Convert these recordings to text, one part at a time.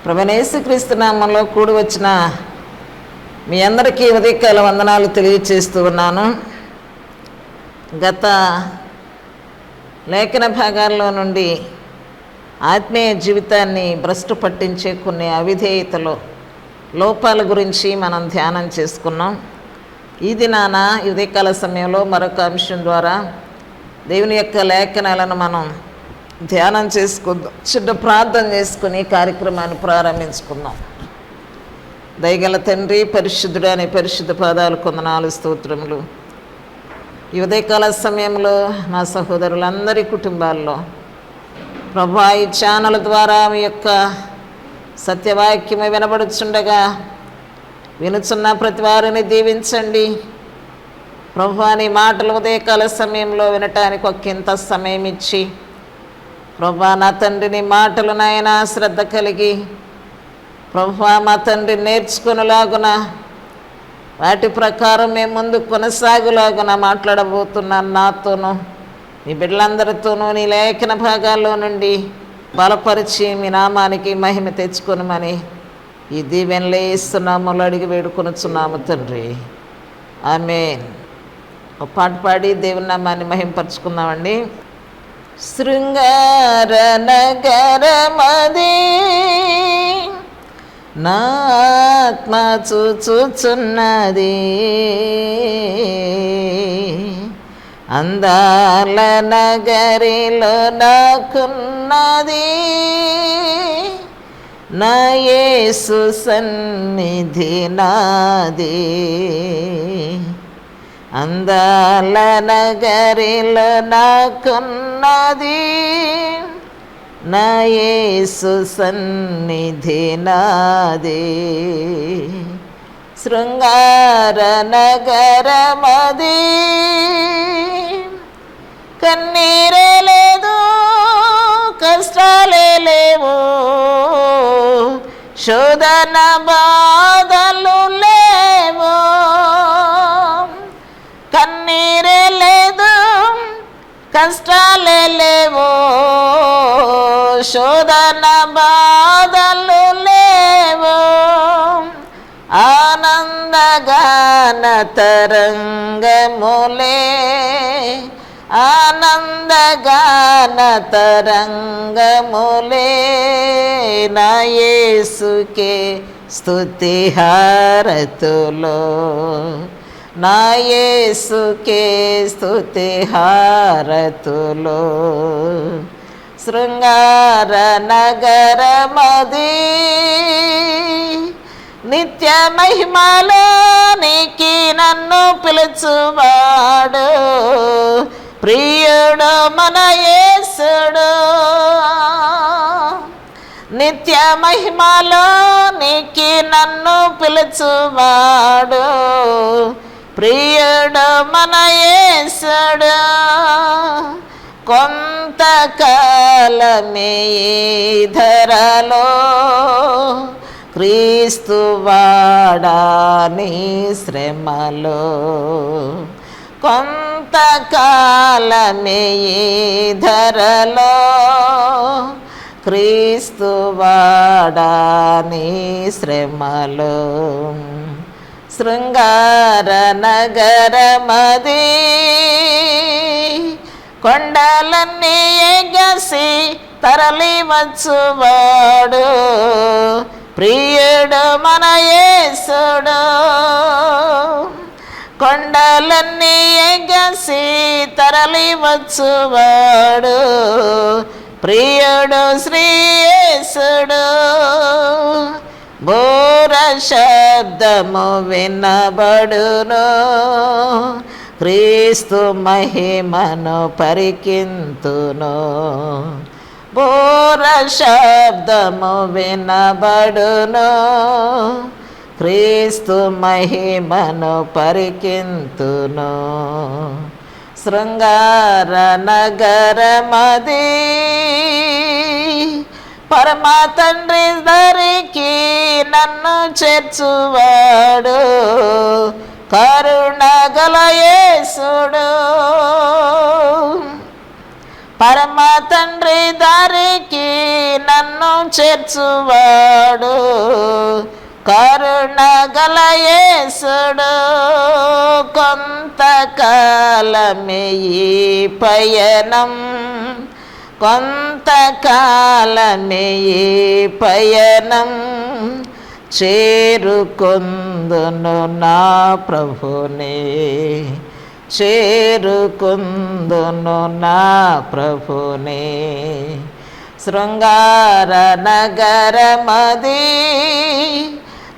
ప్రభువైన యేసుక్రీస్తు నామములో కూడి వచ్చిన మీ అందరికీ ఉదయకాల వందనాలు తెలియచేస్తూ ఉన్నాను. గత లేఖన భాగాల్లో నుండి ఆత్మీయ జీవితాన్ని భ్రష్టు పట్టించే కొన్ని అవిధేయతలు లోపాల గురించి మనం ధ్యానం చేసుకున్నాం. ఈ దినాన ఉదయకాల సమయంలో మరొక అంశం ద్వారా దేవుని యొక్క లేఖనాలను మనం ధ్యానం చేసుకుందాం. చిన్న ప్రార్థన చేసుకుని కార్యక్రమాన్ని ప్రారంభించుకుందాం. దయగల తండ్రి, పరిశుద్ధుడు అనే పరిశుద్ధ పాదాలు కొందనాలు స్తోత్రములు. ఈ ఉదయకాల సమయంలో నా సహోదరులందరి కుటుంబాల్లో ప్రభా ఈ ఛానల్ ద్వారా మీ యొక్క సత్యవాక్యము వినబడుచుండగా వినుచున్న ప్రతి వారిని దీవించండి ప్రభా. నీ మాటలు ఉదయకాల సమయంలో వినటానికి ఒకంత సమయం ఇచ్చి ప్రభా నా తండ్రి నీ మాటలు నాయన శ్రద్ధ కలిగి ప్రభా మా తండ్రి నేర్చుకునేలాగున వాటి ప్రకారం మేము ముందు కొనసాగులాగున మాట్లాడబోతున్నాను. నాతోనూ మీ బిడ్డలందరితోనూ నీ లేఖన భాగాల్లో నుండి బలపరిచి మీ నామానికి మహిమ తెచ్చుకొనమని ఈ దీవెనలే ఇస్తున్నాములు అడిగి వేడుకొనుచున్నాము తండ్రి, ఆమేన్. ఒక పాట పాడి దేవుని నామాన్ని మహిమపరుచుకుందామండి. శృంగార నగరమది నా ఆత్మ చూచుచున్నది, అందాల నగరిలో నాకున్నది నా యేసు సన్నిధి నాది. అందాల నగరిలో నాకున్నది నా యేసు సన్నిధి నాది. శృంగార నగరమది కన్నీరే లేదు, కష్టాలే లేవు, శోధన బాధలు లేవు. కన్నీరే లేదు, కష్టాలే లేవు, శోధన బాధలు లేవు. ఆనందగాన తరంగములే, ఆనందగాన తరంగములే నా యేసుకే స్తుతి హారతులో, నా యేసుకే స్తుతి హారతులో. శృంగార నగరమది నిత్య మహిమలోనికి నన్ను పిలుచువాడు ప్రియుడు మన యేసుడు. నిత్య మహిమలోనికి నన్ను పిలుచువాడు ప్రియుడు మన యేసుడు. కొంతకాలమే ఈ ధరలో క్రీస్తు వాడాని శ్రమలో, కొంతకాలమే ఈ ధరలో క్రీస్తు వాడాని శ్రమలో. శృంగార నగరమది కొండలన్నీ ఎగసి తరలి వచ్చువాడు ప్రియుడు మన యేసుడు. కొండలన్నీ ఎగసి తరలి వచ్చువాడు ప్రియుడు శ్రీ యేసుడు. బోర శబ్దము వినబడును, క్రీస్తు మహిమను పరికింతును. బోర శబ్దము వినబడును, క్రీస్తు మహిమను పరికింతును. శృంగార నగరమది పరమ తండ్రి దరికి నన్ను చేర్చువాడు కరుణగల యేసుడు. పరమ తండ్రి దారికి నన్ను నన్ను చేర్చువాడు కరుణగల యేసుడు. కొంతకాలమే ఈ పయనం, కొంతకాలమే ఈ పయనం, చేరుకొందును నా ప్రభునే, చేరుకొందును నా ప్రభునే. శృంగార నగరమది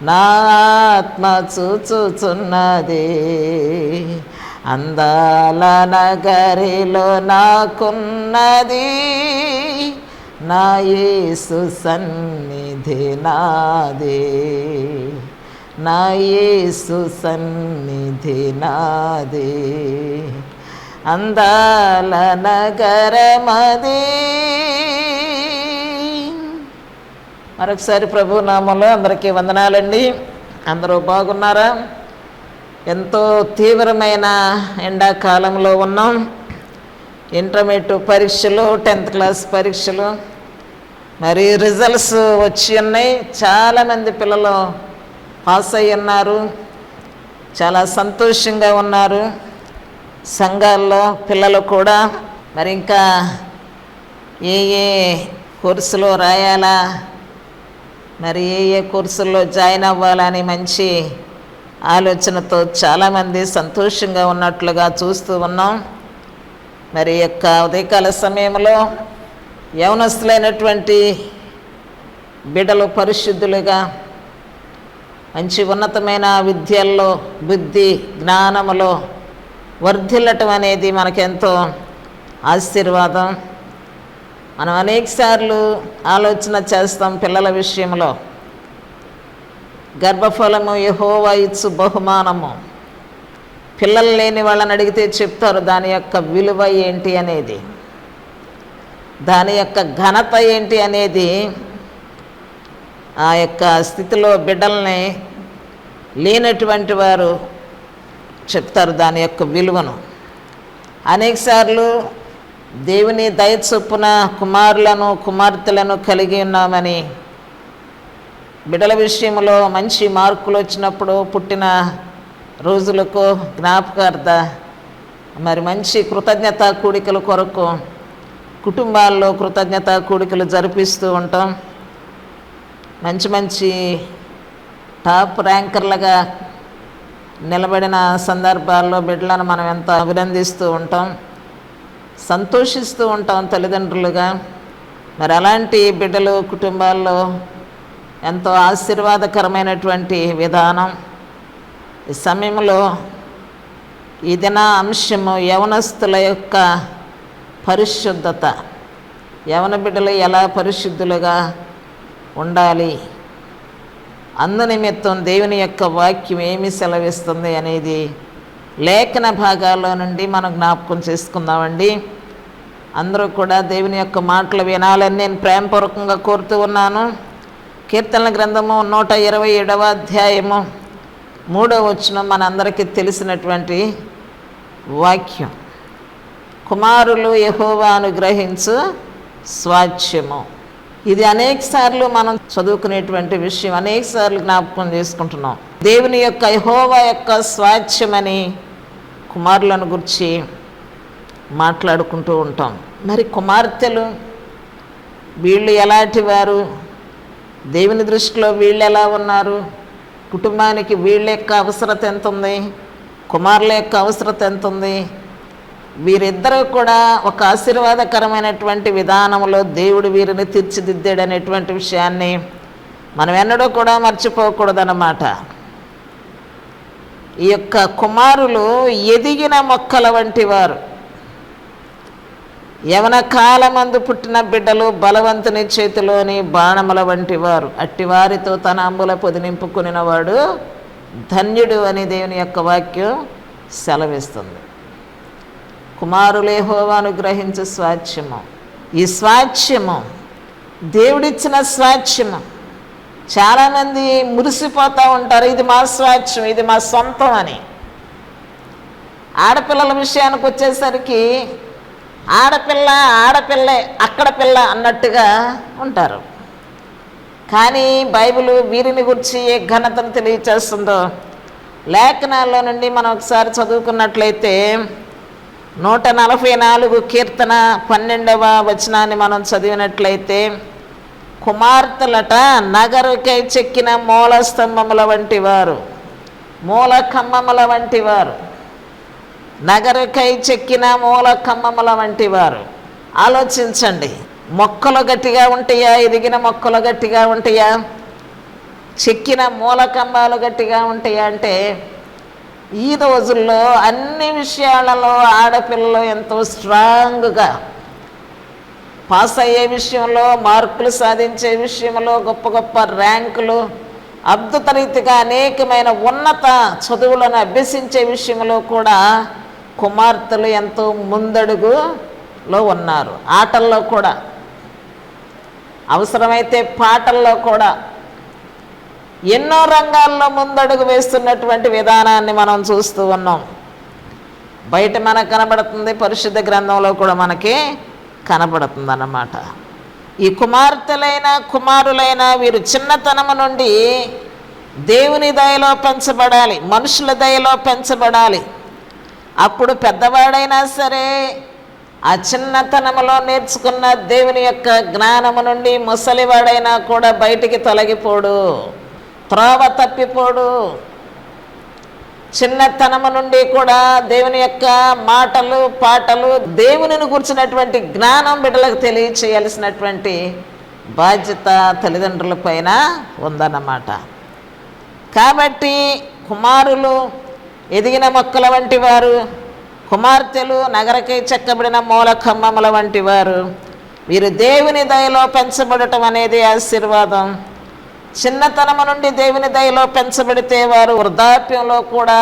నా ఆత్మ చూచుచున్నది, అందాల నగరిలో నాకున్నది నా యేసు సన్నిధి నాదే, నా యేసు సన్నిధి నాదే. అందాల నగరమది. మరొకసారి ప్రభు నామంలో అందరికీ వందనాలండి. అందరూ బాగున్నారా? ఎంతో తీవ్రమైన ఎండాకాలంలో ఉన్నాం. ఇంటర్మీడియట్ పరీక్షలు, 10th క్లాస్ పరీక్షలు, మరి రిజల్ట్స్ వచ్చి ఉన్నాయి. చాలామంది పిల్లలు పాస్ అయ్యి ఉన్నారు, చాలా సంతోషంగా ఉన్నారు. సంఘాల్లో పిల్లలు కూడా మరి ఇంకా ఏ ఏ కోర్సులో రాయాలా, మరి ఏ ఏ కోర్సుల్లో జాయిన్ అవ్వాలని మంచి ఆలోచనతో చాలామంది సంతోషంగా ఉన్నట్లుగా చూస్తూ ఉన్నాం. మరి యొక్క ఉదయకాల సమయంలో యవనస్తులైనటువంటి బిడ్డలు పరిశుద్ధులుగా మంచి ఉన్నతమైన విద్యల్లో, బుద్ధి జ్ఞానములో వర్ధిల్లటం అనేది మనకెంతో ఆశీర్వాదం. మనం అనేకసార్లు ఆలోచన చేస్తాం పిల్లల విషయంలో. గర్భఫలము యెహోవా ఇచ్చు బహుమానము. పిల్లలు లేని వాళ్ళని అడిగితే చెప్తారు దాని యొక్క విలువ ఏంటి అనేది, దాని యొక్క ఘనత ఏంటి అనేది. ఆ యొక్క స్థితిలో బిడ్డల్ని లేనటువంటి వారు చెప్తారు దాని యొక్క విలువను. అనేకసార్లు దేవుని దయ చొప్పున కుమారులను కుమార్తెలను కలిగి ఉన్నామని బిడ్డల విషయంలో మంచి మార్కులు వచ్చినప్పుడు, పుట్టిన రోజులకు జ్ఞాపకార్థ మరి మంచి కృతజ్ఞతా కూడికల కొరకు కుటుంబాల్లో కృతజ్ఞతా కూడికలు జరిపిస్తూ ఉంటాం. మంచి మంచి టాప్ ర్యాంకర్లుగా నిలబడిన సందర్భాల్లో బిడ్డలను మనం ఎంతో అభినందిస్తూ ఉంటాం, సంతోషిస్తూ ఉంటాం తల్లిదండ్రులుగా. మరి అలాంటి బిడ్డలు కుటుంబాల్లో ఎంతో ఆశీర్వాదకరమైనటువంటి విధానం. ఈ సమయంలో ఈ దిన అంశము యవనస్తుల యొక్క పరిశుద్ధత. యవన బిడ్డలు ఎలా పరిశుద్ధులుగా ఉండాలి, అందునిమిత్తం దేవుని యొక్క వాక్యం ఏమి సెలవిస్తుంది అనేది లేఖన భాగాల్లో నుండి మనం జ్ఞాపకం చేసుకుందామండి. అందరూ కూడా దేవుని యొక్క మాటలు వినాలని నేను ప్రేమపూర్వకంగా కోరుతూ ఉన్నాను. కీర్తనల గ్రంథము 127వ అధ్యాయము 3వ వచనం మనందరికీ తెలిసినటువంటి వాక్యం. కుమారులు యెహోవా అనుగ్రహించు స్వాస్థ్యము. ఇది అనేకసార్లు మనం చదువుకునేటువంటి విషయం, అనేకసార్లు జ్ఞాపకం చేసుకుంటున్నాం. దేవుని యొక్క యెహోవా యొక్క స్వాస్థ్యమని కుమారులను గురించి మాట్లాడుకుంటూ ఉంటాం. మరి కుమార్తెలు వీళ్ళు ఎలాంటి వారు, దేవుని దృష్టిలో వీళ్ళు ఎలా ఉన్నారు, కుటుంబానికి వీళ్ళ యొక్క అవసరత ఎంత ఉంది, కుమారుల యొక్క అవసరత ఎంత ఉంది, వీరిద్దరూ కూడా ఒక ఆశీర్వాదకరమైనటువంటి విధానంలో దేవుడు వీరిని తీర్చిదిద్దాడు అనేటువంటి విషయాన్ని మనం ఎన్నడూ కూడా మర్చిపోకూడదన్నమాట. ఈ యొక్క కుమారులు ఎదిగిన మొక్కల వంటి వారు. యవన కాలమందు పుట్టిన బిడ్డలు బలవంతుని చేతిలోని బాణముల వంటి వారు. అట్టివారితో తన అంబుల పొది నింపుకునినవాడు ధన్యుడు అని దేవుని యొక్క వాక్యం సెలవిస్తుంది. కుమారులు యెహోవా అనుగ్రహించు స్వాస్థ్యము. ఈ స్వాస్థ్యము దేవుడిచ్చిన స్వాస్థ్యము. చాలామంది మురిసిపోతూ ఉంటారు, ఇది మా స్వాస్థ్యం, ఇది మా సొంతం అని. ఆడపిల్లల విషయానికి వచ్చేసరికి ఆడపిల్ల ఆడపిల్లే, అక్కడ పిల్ల అన్నట్టుగా ఉంటారు. కానీ బైబిల్ వీరిని గురించి ఏ ఘనతను తెలియచేస్తుందో లేఖనాల్లో నుండి మనం ఒకసారి చదువుకున్నట్లయితే 144 కీర్తన 12వ వచనాన్ని మనం చదివినట్లయితే, కుమార్తెలట నగరుకై చెక్కిన మూల స్తంభముల వంటి వారు, మూల కమ్మముల వంటి వారు, నగరుకై చెక్కిన మూల కమ్మముల వంటి వారు. ఆలోచించండి, మొక్కలు గట్టిగా ఉంటాయా? ఎదిగిన మొక్కలు గట్టిగా ఉంటాయా? చెక్కిన మూల కంబాలు గట్టిగా ఉంటాయా? అంటే ఈ రోజుల్లో అన్ని విషయాలలో ఆడపిల్లలు ఎంతో స్ట్రాంగ్గా పాస్ అయ్యే విషయంలో, మార్కులు సాధించే విషయంలో, గొప్ప గొప్ప ర్యాంకులు, అద్భుత రీతిగా అనేకమైన ఉన్నత చదువులను అభ్యసించే విషయంలో కూడా కుమార్తెలు ఎంతో ముందడుగులో ఉన్నారు. ఆటల్లో కూడా, అవసరమైతే పాటల్లో కూడా ఎన్నో రంగాల్లో ముందడుగు వేస్తున్నటువంటి విధానాన్ని మనం చూస్తూ ఉన్నాం. బయట మనకు కనబడుతుంది, పరిశుద్ధ గ్రంథంలో కూడా మనకి కనబడుతుంది అన్నమాట. ఈ కుమార్తెలైన కుమారులైన వీరు చిన్నతనము నుండి దేవుని దయలో పెంచబడాలి, మనుషుల దయలో పెంచబడాలి. అప్పుడు పెద్దవాడైనా సరే ఆ చిన్నతనములో నేర్చుకున్న దేవుని యొక్క జ్ఞానము నుండి ముసలివాడైనా కూడా బయటికి తొలగిపోడు, త్రోవ తప్పిపోడు. చిన్నతనము నుండి కూడా దేవుని యొక్క మాటలు, పాటలు, దేవునిని గుర్చినటువంటి జ్ఞానం బిడ్డలకు తెలియచేయాల్సినటువంటి బాధ్యత తల్లిదండ్రుల పైన ఉందన్నమాట. కాబట్టి కుమారులు ఎదిగిన మొక్కల వంటి వారు, కుమార్తెలు నగరకై చెక్కబడిన మూల కమ్మముల వంటి వారు. వీరు దేవుని దయలో పెంచబడటం అనేది ఆశీర్వాదం. చిన్నతనము నుండి దేవుని దయలో పెంచబడితే వారు వృద్ధాప్యంలో కూడా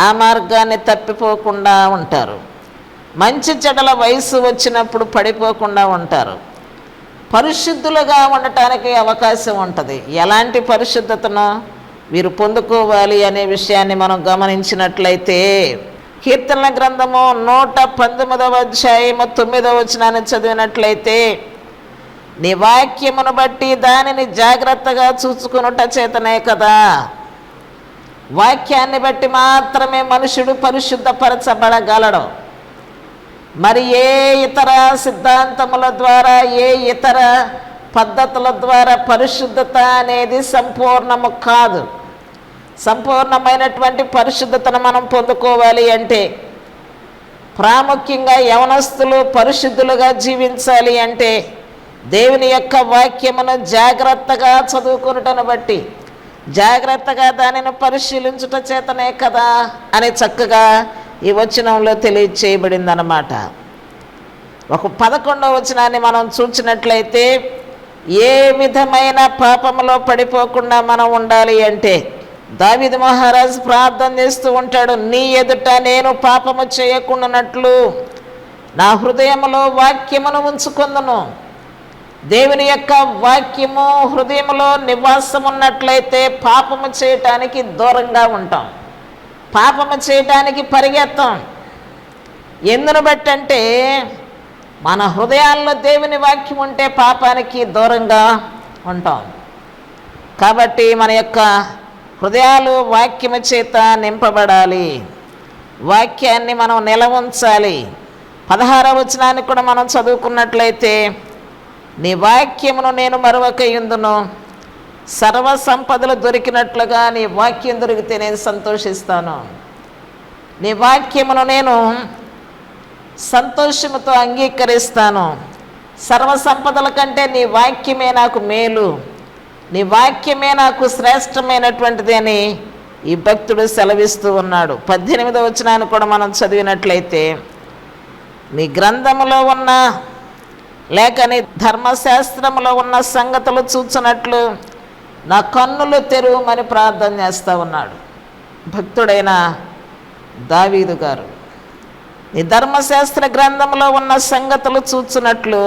ఆ మార్గాన్ని తప్పిపోకుండా ఉంటారు. మంచి చెడ్డల వయసు వచ్చినప్పుడు పడిపోకుండా ఉంటారు. పరిశుద్ధులుగా ఉండటానికి అవకాశం ఉంటుంది. ఎలాంటి పరిశుద్ధతను వీరు పొందుకోవాలి అనే విషయాన్ని మనం గమనించినట్లయితే, కీర్తనల గ్రంథము 119వ అధ్యాయము 9వ వచనాన్ని చదివినట్లయితే, నీ వాక్యమును బట్టి దానిని జాగ్రత్తగా చూసుకునుట చేతనే కదా. వాక్యాన్ని బట్టి మాత్రమే మనుషుడు పరిశుద్ధపరచబడగలడు. మరి ఏ ఇతర సిద్ధాంతముల ద్వారా, ఏ ఇతర పద్ధతుల ద్వారా పరిశుద్ధత అనేది సంపూర్ణము కాదు. సంపూర్ణమైనటువంటి పరిశుద్ధతను మనం పొందుకోవాలి అంటే, ప్రాముఖ్యంగా యవనస్తులు పరిశుద్ధులుగా జీవించాలి అంటే దేవుని యొక్క వాక్యమును జాగ్రత్తగా చదువుకునుటను బట్టి, జాగ్రత్తగా దానిని పరిశీలించుట చేతనే కదా అని చక్కగా ఈ వచనంలో తెలియచేయబడింది అన్నమాట. ఒక 11వ వచనాన్ని మనం చూసినట్లయితే, ఏ విధమైన పాపములో పడిపోకుండా మనం ఉండాలి అంటే దావీదు మహారాజు ప్రార్థన చేస్తూ ఉంటాడు, నీ ఎదుట నేను పాపము చేయకుండానట్లు నా హృదయములో వాక్యమును ఉంచుకొందును. దేవుని యొక్క వాక్యము హృదయంలో నివాసం ఉన్నట్లయితే పాపము చేయటానికి దూరంగా ఉంటాం, పాపము చేయటానికి పరిగెత్తాం. ఎందును బట్టి అంటే మన హృదయాల్లో దేవుని వాక్యం ఉంటే పాపానికి దూరంగా ఉంటాం. కాబట్టి మన యొక్క హృదయాలు వాక్యము చేత నింపబడాలి, వాక్యాన్ని మనం నిలవంచాలి. 16వ వచనాన్ని కూడా మనం చదువుకున్నట్లయితే, నీ వాక్యమును నేను మరువకయుందును, సర్వ సంపదలు దొరికినట్లుగా నీ వాక్యం దొరికితే నేను సంతోషిస్తాను. నీ వాక్యమును నేను సంతోషముతో అంగీకరిస్తాను. సర్వ సంపదల కంటే నీ వాక్యమే నాకు మేలు, నీ వాక్యమే నాకు శ్రేష్టమైనటువంటిది అని ఈ భక్తుడు సెలవిస్తూ ఉన్నాడు. 18వ వచనాన్ని కూడా మనం చదివినట్లయితే, నీ గ్రంథములో ఉన్న లేక నీ ధర్మశాస్త్రములో ఉన్న సంగతులు చూచినట్లు నా కన్నులు తెరువమని ప్రార్థన చేస్తూ ఉన్నాడు భక్తుడైన దావీదు గారు. నీ ధర్మశాస్త్ర గ్రంథంలో ఉన్న సంగతులు చూచినట్లు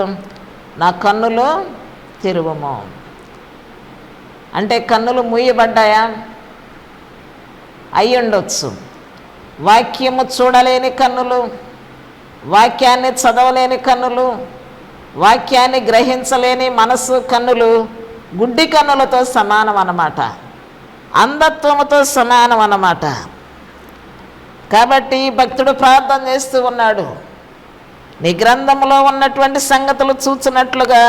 నా కన్నులు తెరువము. అంటే కన్నులు మూయబడ్డాయా? అయ్యుండొచ్చు. వాక్యము చూడలేని కన్నులు, వాక్యాన్ని చదవలేని కన్నులు, వాక్యాన్ని గ్రహించలేని మనసు కన్నులు గుడ్డి కన్నులతో సమానం అన్నమాట, అంధత్వముతో సమానం అన్నమాట. కాబట్టి భక్తుడు ప్రార్థన చేస్తూ ఉన్నాడు, నీ గ్రంథంలో ఉన్నటువంటి సంగతులు చూచినట్లుగా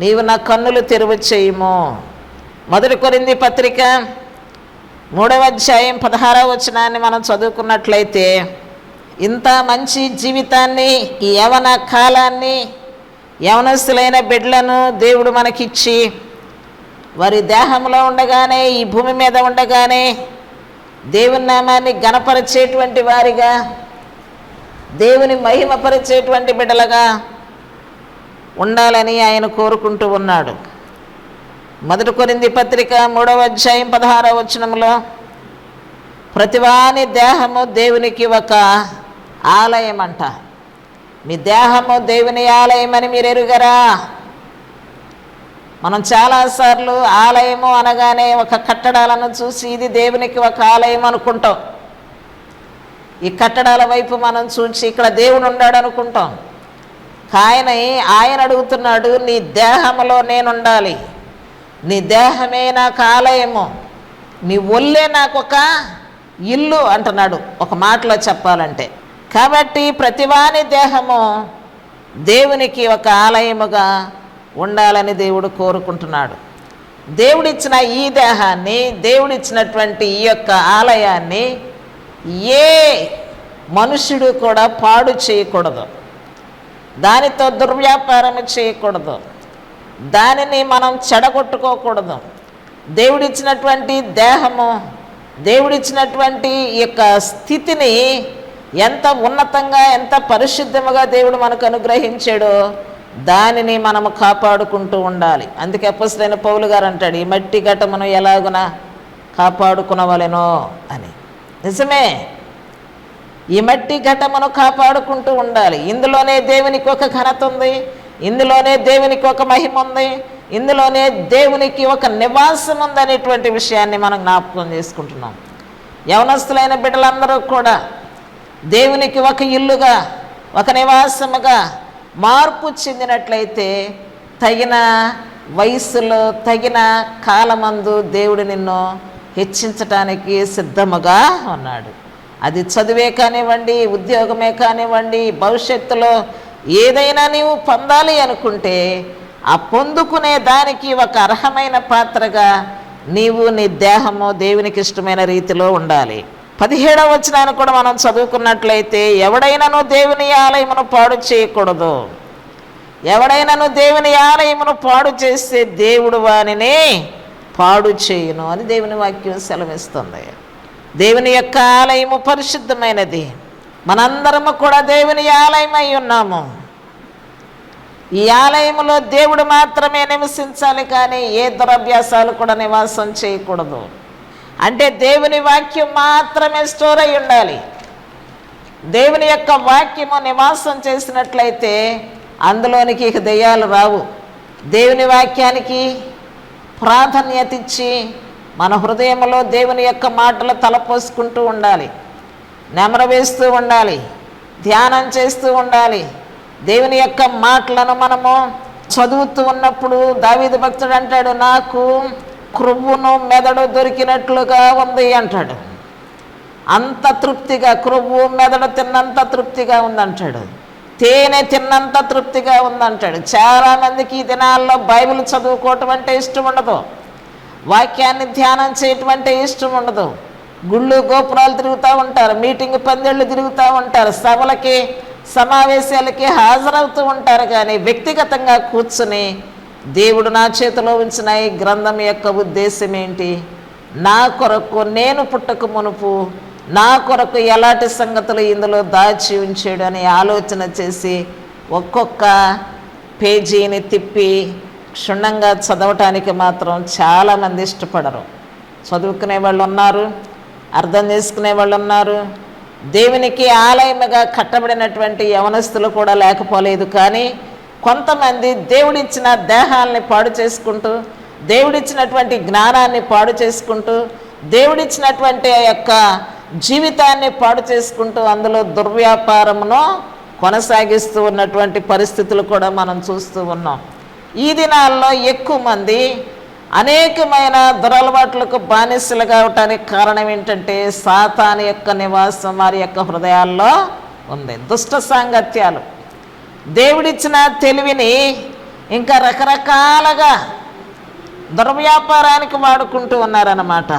నీవు నా కన్నులు తెరువు చేయము. 1 కొరింథీ పత్రిక 3వ అధ్యాయం 16వ వచనాన్ని మనం చదువుకున్నట్లయితే, ఇంత మంచి జీవితాన్ని, ఈ యవన కాలాన్ని, యవనస్తులైన బిడ్డలను దేవుడు మనకిచ్చి వారి దేహంలో ఉండగానే, ఈ భూమి మీద ఉండగానే దేవుని నామాన్ని ఘనపరిచేటువంటి వారిగా, దేవుని మహిమపరిచేటువంటి బిడ్డలుగా ఉండాలని ఆయన కోరుకుంటూ ఉన్నాడు. 1 కొరింథీ పత్రిక 3వ అధ్యాయం 16వ వచనంలో, ప్రతివాని దేహము దేవునికి ఒక ఆలయం అంట. మీ దేహము దేవుని ఆలయం అని మీరు ఎరుగరా? మనం చాలాసార్లు ఆలయము అనగానే ఒక కట్టడాలను చూసి ఇది దేవునికి ఒక ఆలయం అనుకుంటాం. ఈ కట్టడాల వైపు మనం చూసి ఇక్కడ దేవుడు ఉన్నాడు అనుకుంటాం. ఆయన అడుగుతున్నాడు, నీ దేహంలో నేను ఉండాలి, నీ దేహమే నాకు ఆలయము, నీ ఒళ్ళే నాకు ఒక ఇల్లు అంటున్నాడు ఒక మాటలో చెప్పాలంటే. కాబట్టి ప్రతివాని దేహము దేవునికి ఒక ఆలయముగా ఉండాలని దేవుడు కోరుకుంటున్నాడు. దేవుడిచ్చిన ఈ దేహాన్ని, దేవుడిచ్చినటువంటి ఈ యొక్క ఆలయాన్ని ఏ మనుష్యుడు కూడా పాడు చేయకూడదు, దానితో దుర్వ్యాపారం చేయకూడదు, దానిని మనం చెడగొట్టుకోకూడదు. దేవుడిచ్చినటువంటి దేహము, దేవుడిచ్చినటువంటి ఈ యొక్క స్థితిని ఎంత ఉన్నతంగా, ఎంత పరిశుద్ధముగా దేవుడు మనకు అనుగ్రహించాడో దానిని మనము కాపాడుకుంటూ ఉండాలి. అందుకే అపోస్తలుడైన పౌలు గారు అంటాడు, ఈ మట్టి ఘటమును ఎలాగున కాపాడుకునవలెనో అని. నిజమే, ఈ మట్టి ఘటమును కాపాడుకుంటూ ఉండాలి. ఇందులోనే దేవునికి ఒక ఘనత ఉంది, ఇందులోనే దేవునికి ఒక మహిమ ఉంది, ఇందులోనే దేవునికి ఒక నివాసం ఉందనేటువంటి విషయాన్ని మనం జ్ఞాపకం చేసుకుంటున్నాం. యవనస్తులైన బిడ్డలందరూ కూడా దేవునికి ఒక ఇల్లుగా, ఒక నివాసముగా మార్పు చెందినట్లయితే తగిన వయస్సులో, తగిన కాలమందు దేవుడు నిన్ను హెచ్చించటానికి సిద్ధముగా ఉన్నాడు. అది చదువే కానివ్వండి, ఉద్యోగమే కానివ్వండి, భవిష్యత్తులో ఏదైనా నీవు పొందాలి అనుకుంటే ఆ పొందుకునే దానికి ఒక అర్హమైన పాత్రగా నీవు, నీ దేహము దేవునికి ఇష్టమైన రీతిలో ఉండాలి. 17వ వచనాన్ని కూడా మనం చదువుకున్నట్లయితే, ఎవడైనాను దేవుని ఆలయమును పాడు చేయకూడదు, ఎవడైనాను దేవుని ఆలయమును పాడు చేస్తే దేవుడు వానిని పాడు చేయును అని దేవుని వాక్యం సెలవిస్తుంది. దేవుని యొక్క ఆలయము పరిశుద్ధమైనది. మనందరము కూడా దేవుని ఆలయమై ఉన్నాము. ఈ ఆలయములో దేవుడు మాత్రమే నివసించాలి, కానీ ఏ దురభ్యాసాలు కూడా నివాసం చేయకూడదు. అంటే దేవుని వాక్యం మాత్రమే స్టోర్ అయి ఉండాలి. దేవుని యొక్క వాక్యము నివాసం చేసినట్లయితే అందులోనికి ఇక దెయ్యాలు రావు. దేవుని వాక్యానికి ప్రాధాన్యత ఇచ్చి మన హృదయంలో దేవుని యొక్క మాటలు తలపోసుకుంటూ ఉండాలి, నెమరు వేస్తూ ఉండాలి, ధ్యానం చేస్తూ ఉండాలి. దేవుని యొక్క మాటలను మనము చదువుతూ ఉన్నప్పుడు దావీదు భక్తుడు అంటాడు, నాకు క్రొవ్వును మెదడు దొరికినట్లుగా ఉంది అంటాడు. అంత తృప్తిగా, క్రొవ్వు మెదడు తిన్నంత తృప్తిగా ఉందంటాడు, తేనె తిన్నంత తృప్తిగా ఉందంటాడు. చాలామందికి ఈ దినాల్లో బైబిల్ చదువుకోవటం అంటే ఇష్టం ఉండదు, వాక్యాన్ని ధ్యానం చేయటం అంటే ఇష్టం ఉండదు. గుళ్ళు గోపురాలు తిరుగుతూ ఉంటారు, మీటింగ్ పందిళ్ళు తిరుగుతూ ఉంటారు, సభలకి సమావేశాలకి హాజరవుతూ ఉంటారు. కానీ వ్యక్తిగతంగా కూర్చుని దేవుడు నా చేతిలో ఉంచిన ఈ గ్రంథం యొక్క ఉద్దేశం ఏంటి, నా కొరకు నేను పుట్టక మునుపు నా కొరకు ఎలాంటి సంగతులు ఇందులో దాచి ఉంచాడు అని ఆలోచన చేసి ఒక్కొక్క పేజీని తిప్పి క్షుణ్ణంగా చదవటానికి మాత్రం చాలామంది ఇష్టపడరు. చదువుకునే వాళ్ళు ఉన్నారు, అర్థం చేసుకునే వాళ్ళు ఉన్నారు. దేవునికి ఆలయముగా కట్టబడినటువంటి యవనస్తులు కూడా లేకపోలేదు. కానీ కొంతమంది దేవుడిచ్చిన దేహాలని పాడు చేసుకుంటూ, దేవుడిచ్చినటువంటి జ్ఞానాన్ని పాడు చేసుకుంటూ, దేవుడిచ్చినటువంటి ఆ యొక్క జీవితాన్ని పాడు చేసుకుంటూ అందులో దుర్వ్యాపారమును కొనసాగిస్తూ ఉన్నటువంటి పరిస్థితులు కూడా మనం చూస్తూ ఉన్నాం. ఈ దినాల్లో ఎక్కువ మంది అనేకమైన దురలవాట్లకు బానిసలు కావటానికి కారణం ఏంటంటే సాతాను యొక్క నివాసం వారి యొక్క హృదయాల్లో ఉంది. దుష్ట సాంగత్యాలు దేవుడిచ్చిన తెలివిని ఇంకా రకరకాలుగా దుర్వ్యాపారానికి వాడుకుంటూ ఉన్నారన్నమాట.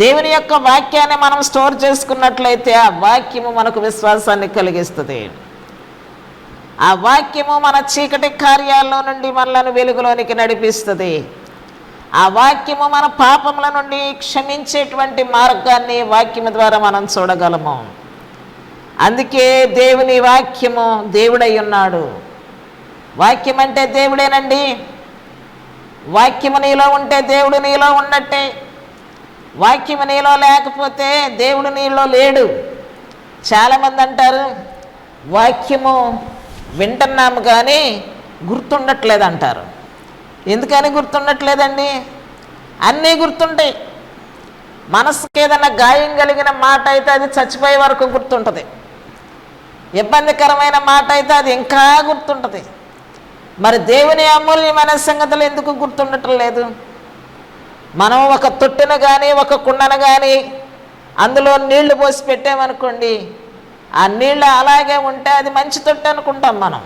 దేవుని యొక్క వాక్యాన్ని మనం స్టోర్ చేసుకున్నట్లయితే ఆ వాక్యము మనకు విశ్వాసాన్ని కలిగిస్తుంది. ఆ వాక్యము మన చీకటి కార్యాల్లో నుండి మనలను వెలుగులోనికి నడిపిస్తుంది. ఆ వాక్యము మన పాపముల నుండి క్షమించేటువంటి మార్గాన్ని వాక్యము ద్వారా మనం చూడగలము. అందుకే దేవుని వాక్యము దేవుడై ఉన్నాడు. వాక్యం అంటే దేవుడేనండి. వాక్యము నీలో ఉంటే దేవుడు నీలో ఉన్నట్టే. వాక్యము నీలో లేకపోతే దేవుడు నీలో లేడు. చాలామంది అంటారు వాక్యము వింటున్నాము కానీ గుర్తుండట్లేదు అంటారు. ఎందుకని గుర్తుండట్లేదండి? అన్నీ గుర్తుంటాయి. మనసుకి ఏదైనా గాయం కలిగిన మాట అయితే అది చచ్చిపోయే వరకు గుర్తుంటుంది. ఇబ్బందికరమైన మాట అయితే అది ఇంకా గుర్తుంటుంది. మరి దేవుని అమూల్యమైన సంగతులు ఎందుకు గుర్తుండటం లేదు? మనం ఒక తొట్టెను కానీ ఒక కుండను కానీ అందులో నీళ్లు పోసి పెట్టామనుకోండి, ఆ నీళ్ళు అలాగే ఉంటే అది మంచి తొట్టె అనుకుంటాం మనం.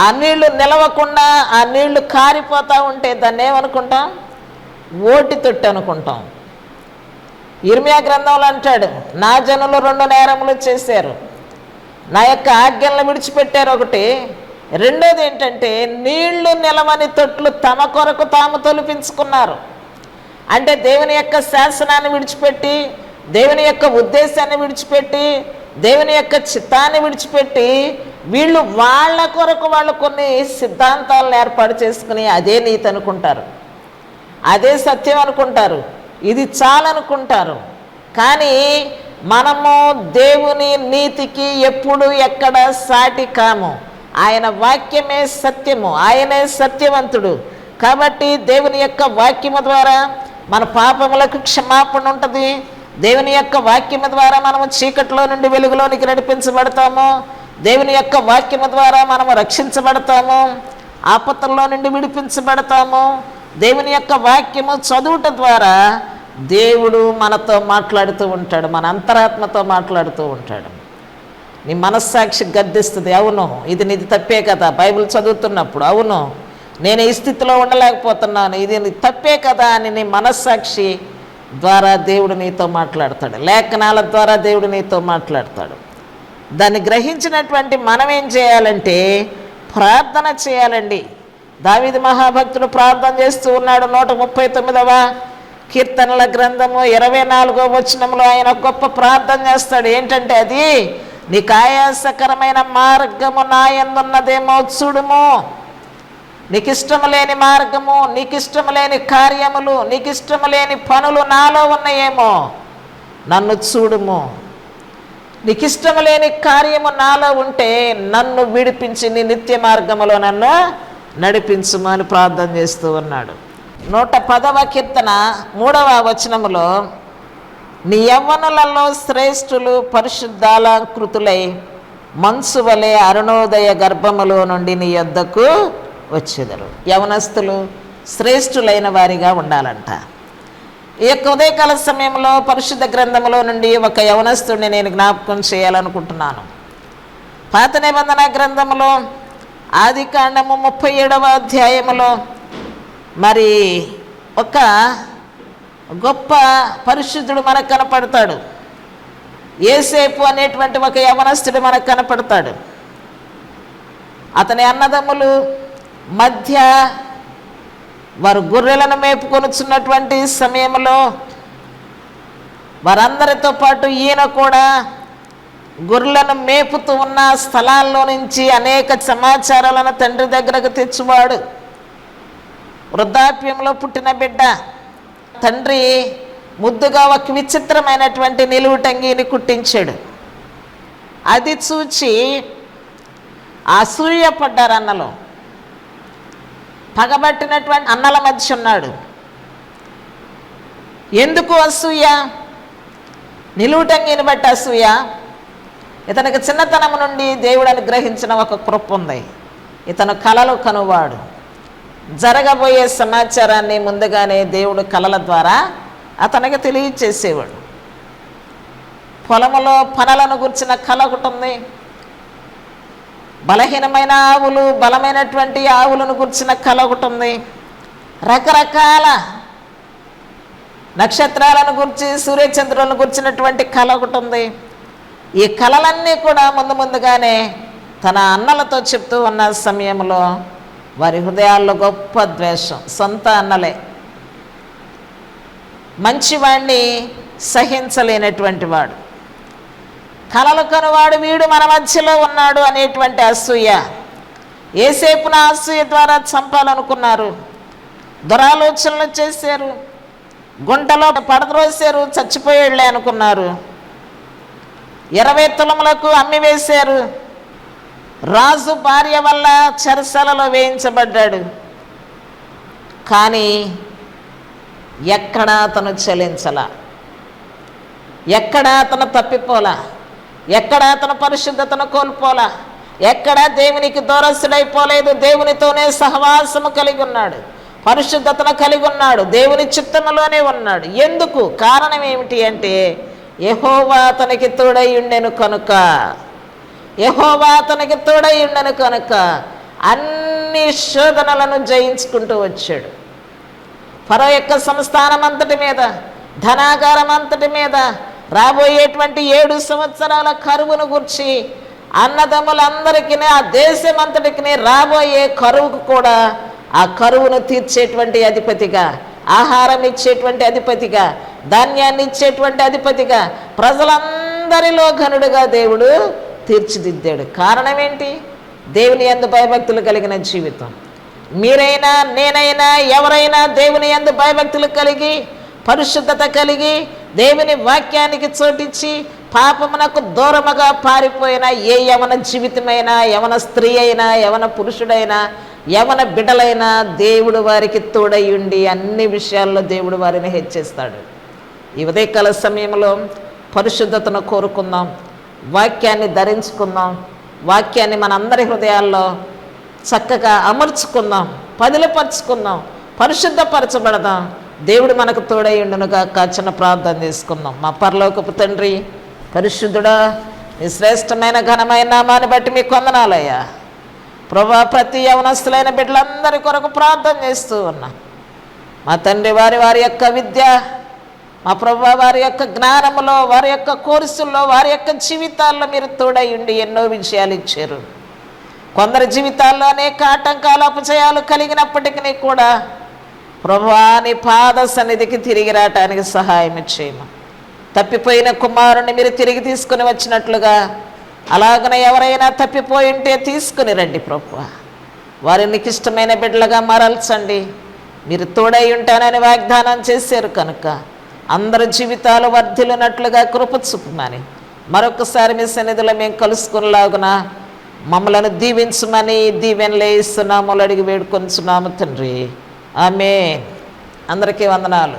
ఆ నీళ్లు నిలవకుండా ఆ నీళ్లు కారిపోతూ ఉంటే దాన్ని ఏమనుకుంటాం? ఓటి తొట్టె అనుకుంటాం. ఇర్మియా గ్రంథంలో అంటాడు, నా జనులు 2 నేరములు చేశారు, నా యొక్క ఆజ్ఞలను విడిచిపెట్టారు ఒకటి, రెండోది ఏంటంటే నీళ్లు నిలవని తొట్లు తమ కొరకు తాము తొలిపించుకున్నారు. అంటే దేవుని యొక్క శాసనాన్ని విడిచిపెట్టి, దేవుని యొక్క ఉద్దేశాన్ని విడిచిపెట్టి, దేవుని యొక్క చిత్తాన్ని విడిచిపెట్టి వీళ్ళు వాళ్ళ కొరకు వాళ్ళు కొన్ని సిద్ధాంతాలను ఏర్పాటు చేసుకుని అదే నీతి అనుకుంటారు, అదే సత్యం అనుకుంటారు, ఇది చాలనుకుంటారు. కానీ మనము దేవుని నీతికి ఎప్పుడు ఎక్కడ సాటి కాము. ఆయన వాక్యమే సత్యము, ఆయనే సత్యవంతుడు. కాబట్టి దేవుని యొక్క వాక్యము ద్వారా మన పాపములకు క్షమాపణ ఉంటుంది. దేవుని యొక్క వాక్యము ద్వారా మనము చీకట్లో నుండి వెలుగులోనికి నడిపించబడతాము. దేవుని యొక్క వాక్యము ద్వారా మనము రక్షించబడతాము, ఆపత్తుల్లో నుండి విడిపించబడతాము. దేవుని యొక్క వాక్యము చదువుట ద్వారా దేవుడు మనతో మాట్లాడుతూ ఉంటాడు, మన అంతరాత్మతో మాట్లాడుతూ ఉంటాడు. నీ మనస్సాక్షి గద్దిస్తుంది, అవును ఇది నీది తప్పే కదా. బైబిల్ చదువుతున్నప్పుడు అవును నేను ఈ స్థితిలో ఉండలేకపోతున్నాను, ఇది నీ తప్పే కదా అని నీ మనస్సాక్షి ద్వారా దేవుడు నీతో మాట్లాడతాడు. లేఖనాల ద్వారా దేవుడు నీతో మాట్లాడతాడు. దాన్ని గ్రహించినటువంటి మనం ఏం చేయాలంటే ప్రార్థన చేయాలండి. దావీదు మహాభక్తుడు ప్రార్థన చేస్తూ ఉన్నాడు. 139వ కీర్తనల గ్రంథము 24వ వచనంలో ఆయన గొప్ప ప్రార్థన చేస్తాడు. ఏంటంటే అది, నీకు ఆయాసకరమైన మార్గము నా యందున్నదేమో చూడుము, నీకు ఇష్టము లేని మార్గము, నీకు ఇష్టము లేని కార్యములు, నీకు ఇష్టము లేని పనులు నాలో ఉన్నాయేమో నన్ను చూడుము. నీకు ఇష్టము లేని కార్యము నాలో ఉంటే నన్ను విడిపించి నీ నిత్య మార్గములో నన్ను నడిపించుము అని ప్రార్థన చేస్తూ ఉన్నాడు. 110వ కీర్తన 3వ వచనములో, నీ యవ్వనులలో శ్రేష్ఠులు పరిశుద్ధాలంకృతులై మంచు వలె అరుణోదయ గర్భములో నుండి నీ యొద్దకు వచ్చెదరు. యవనస్తులు శ్రేష్ఠులైన వారిగా ఉండాలంట. ఈ యొక్క ఉదయకాల సమయంలో పరిశుద్ధ గ్రంథంలో నుండి ఒక యవనస్తుడిని నేను జ్ఞాపకం చేయాలనుకుంటున్నాను. పాత నిబంధన గ్రంథంలో ఆదికాండము 37వ అధ్యాయములో మరి ఒక గొప్ప పరిశుద్ధుడు మనకు కనపడతాడు. యోసేపు అనేటువంటి ఒక యవనస్తుడు మనకు కనపడతాడు. అతని అన్నదమ్ములు మధ్య వారు గొర్రెలను మేపుకొనుచున్నటువంటి సమయంలో వారందరితో పాటు ఈయన కూడా గొర్రెలను మేపుతూ ఉన్న స్థలాల్లో నుంచి అనేక సమాచారాలను తండ్రి దగ్గరకు తెచ్చువాడు. వృద్ధాప్యంలో పుట్టిన బిడ్డ. తండ్రి ముద్దుగా ఒక విచిత్రమైనటువంటి నిలువుటంగిని కుట్టించాడు. అది చూచి అసూయపడ్డారు అన్నలు. పగబట్టినటువంటి అన్నల మధ్య ఉన్నాడు. ఎందుకు అసూయ? నిలువుటంగిని బట్టి అసూయ. ఇతనికి చిన్నతనం నుండి దేవుడు అనుగ్రహించిన ఒక కృప ఉంది. ఇతను కలలు కనువాడు. జరగబోయే సమాచారాన్ని ముందుగానే దేవుడు కలల ద్వారా అతనికి తెలియచేసేవాడు. పొలములో పనులను గుర్చిన కళ ఒకటి ఉంది. బలహీనమైన ఆవులు, బలమైనటువంటి ఆవులను గుర్చిన కళ ఒకటి ఉంది. రకరకాల నక్షత్రాలను గురించి, సూర్యచంద్రులను గుర్చినటువంటి కళ ఒకటి ఉంది. ఈ కళలన్నీ కూడా ముందుగానే తన అన్నలతో చెప్తూ ఉన్న సమయంలో వారి హృదయాల్లో గొప్ప ద్వేషం. సొంత అన్నలే, మంచివాడిని సహించలేనటువంటి వాడు, కలలు కనువాడు వీడు మన మధ్యలో ఉన్నాడు అనేటువంటి అసూయ. ఏసేపున అసూయ ద్వారా చంపాలనుకున్నారు, దురాలోచనలు చేశారు, గుంటలో పడద్రోసారు, చచ్చిపోయేళ్ళే అనుకున్నారు, 20 తులములకు అమ్మివేశారు. రాజు భార్య వల్ల చెరసాలలో వేయించబడ్డాడు. కానీ ఎక్కడా అతను చలించలా, ఎక్కడా అతను తప్పిపోలా, ఎక్కడా అతను పరిశుద్ధతను కోల్పోలా, ఎక్కడా దేవునికి దూరస్తుడైపోలేదు. దేవునితోనే సహవాసము కలిగి ఉన్నాడు, పరిశుద్ధతను కలిగి ఉన్నాడు, దేవుని చిత్తములోనే ఉన్నాడు. ఎందుకు? కారణం ఏమిటి అంటే యెహోవా అతనికి తోడై ఉండెను కనుక, యెహోవా అతనికి తోడై ఉండెను కనుక అన్ని శోధనలను జయించుకుంటూ వచ్చాడు. ఫరో యొక్క సంస్థానం అంతటి మీద, ధనాగారం అంతటి మీద రాబోయేటువంటి 7 సంవత్సరాల కరువును గుర్చి అన్నదమ్ములందరికీ, ఆ దేశం అంతటికి రాబోయే కరువుకు కూడా ఆ కరువును తీర్చేటువంటి అధిపతిగా, ఆహారం ఇచ్చేటువంటి అధిపతిగా, ధాన్యాన్ని ఇచ్చేటువంటి అధిపతిగా, ప్రజలందరిలో ఘనుడుగా దేవుడు తీర్చిదిద్దాడు. కారణం ఏంటి? దేవుని యందు భయభక్తులు కలిగిన జీవితం. మీరైనా, నేనైనా, ఎవరైనా దేవుని యందు భయభక్తులు కలిగి, పరిశుద్ధత కలిగి, దేవుని వాక్యానికి చోటిచ్చి పాపమునకు దూరముగా పారిపోయిన ఏ యవన జీవితమైనా, యవన స్త్రీ అయినా, యవన పురుషుడైనా, యవన బిడ్డలైనా దేవుడు వారికి తోడై ఉండి అన్ని విషయాల్లో దేవుడు వారిని హెచ్చిస్తాడు. ఈ ఉదయకాల సమయంలో పరిశుద్ధతను కోరుకుందాం, వాక్యాన్ని ధరించుకుందాం, వాక్యాన్ని మనందరి హృదయాల్లో చక్కగా అమర్చుకుందాం, పదిలపరుచుకుందాం, పరిశుద్ధపరచబడదాం. దేవుడు మనకు తోడై ఉండునుగా. చిన్న ప్రార్థన చేసుకుందాం. మా పరలోకపు తండ్రి, పరిశుద్ధుడా, మీ శ్రేష్టమైన ఘనమైన నామాన్ని బట్టి మీకు వందనాలయ్యా. ప్రభా, ప్రతి యవనస్తులైన బిడ్డలందరి కొరకు ప్రార్థన చేస్తూ ఉన్నా. మా తండ్రి, వారి యొక్క విద్య, మా ప్రభా వారి యొక్క జ్ఞానములో, వారి యొక్క కోర్సుల్లో, వారి యొక్క జీవితాల్లో మీరు తోడై ఉండి ఎన్నో విజయాలు ఇచ్చారు. కొందరి జీవితాల్లో అనేక ఆటంకాలు, అపజయాలు కలిగినప్పటికీ కూడా ప్రభువా నీ పాద సన్నిధికి తిరిగి రావటానికి సహాయం చేయము. తప్పిపోయిన కుమారుని మీరు తిరిగి తీసుకుని వచ్చినట్లుగా అలాగనే ఎవరైనా తప్పిపోయి ఉంటే తీసుకుని రండి ప్రభువా. వారిని నీకు ఇష్టమైన బిడ్డలుగా మరల్చండి. మీరు తోడై ఉంటానని వాగ్దానం చేశారు కనుక అందరి జీవితాలు వర్ధిల్లునట్లుగా కృప చూపమని మరొకసారి మీ సన్నిధిలో మేము కలుసుకునేలాగున మమ్మలను దీవించమని దీవెనలే ఇస్తున్నాము, అడిగి వేడుకొంచున్నాము తండ్రి. ఆమేన్. అందరికీ వందనాలు.